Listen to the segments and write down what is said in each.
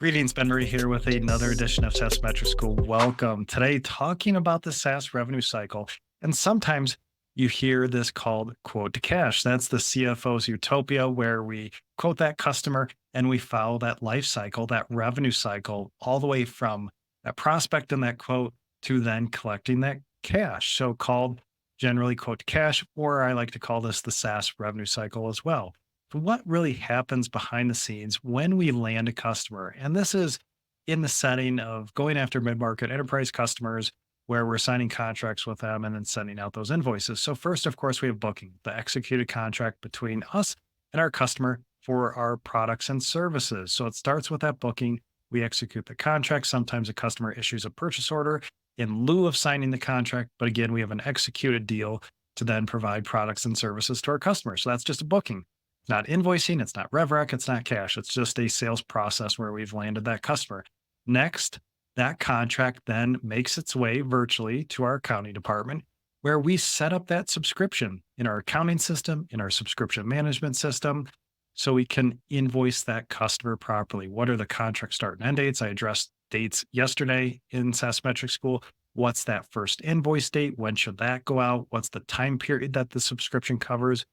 Greetings, Ben Murray here with another edition of SaaS Metrics School. Welcome. Today, talking about the SaaS revenue cycle. And sometimes you hear this called quote to cash. That's the CFO's utopia, where we quote that customer and we follow that life cycle, that revenue cycle, all the way from that prospect and that quote to then collecting that cash. So called generally quote to cash, or I like to call this the SaaS revenue cycle as well. What really happens behind the scenes when we land a customer. And this is in the setting of going after mid market enterprise customers where we're signing contracts with them and then sending out those invoices. So, first, of course, we have booking, the executed contract between us and our customer for our products and services. So, it starts with that booking. We execute the contract. Sometimes a customer issues a purchase order in lieu of signing the contract. But again, we have an executed deal to then provide products and services to our customers. So, that's just a booking. It's not invoicing, it's not rev rec, it's not cash. It's just a sales process where we've landed that customer. Next, that contract then makes its way virtually to our accounting department where we set up that subscription in our accounting system, in our subscription management system, so we can invoice that customer properly. What are the contract start and end dates? I addressed dates yesterday in SaaS Metrics School. What's that first invoice date? When should that go out? What's the time period that the subscription covers?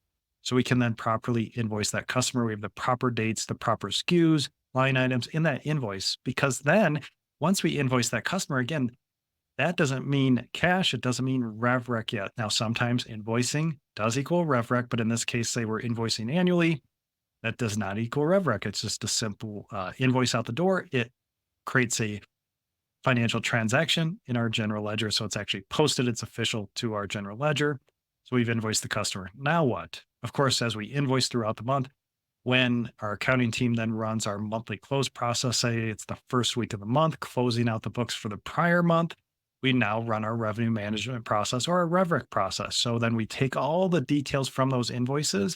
So we can then properly invoice that customer. We have the proper dates, the proper SKUs, line items in that invoice. Because then once we invoice that customer, again, that doesn't mean cash. It doesn't mean rev rec yet. Now, sometimes invoicing does equal rev rec, but in this case, say we're invoicing annually, that does not equal rev rec. It's just a simple invoice out the door. It creates a financial transaction in our general ledger. So it's actually posted, it's official to our general ledger. So we've invoiced the customer. Now what? Of course, as we invoice throughout the month, when our accounting team then runs our monthly close process, say it's the first week of the month, closing out the books for the prior month, we now run our revenue management process or our rev rec process. So then we take all the details from those invoices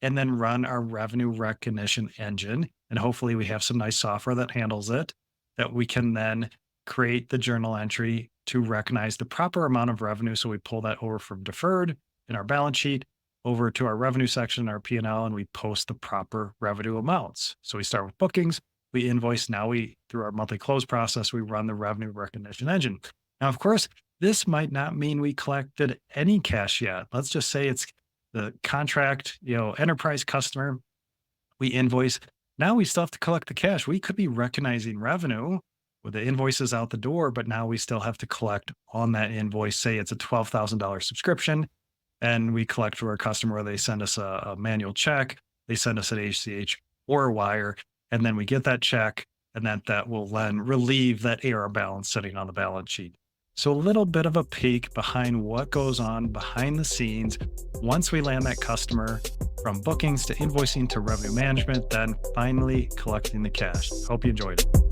and then run our revenue recognition engine. And hopefully we have some nice software that handles it, that we can then create the journal entry to recognize the proper amount of revenue. So we pull that over from deferred in our balance sheet over to our revenue section, our P&L, and we post the proper revenue amounts. So we start with bookings, we invoice. Now through our monthly close process, we run the revenue recognition engine. Now, of course, this might not mean we collected any cash yet. Let's just say it's the contract, enterprise customer, we invoice. Now we still have to collect the cash. We could be recognizing revenue with the invoices out the door, but now we still have to collect on that invoice. Say it's a $12,000 subscription and we collect to our customer, they send us a manual check, they send us an ACH or a wire, and then we get that check, and that will then relieve that AR balance sitting on the balance sheet. So a little bit of a peek behind what goes on behind the scenes once we land that customer, from bookings to invoicing to revenue management, then finally collecting the cash. Hope you enjoyed it.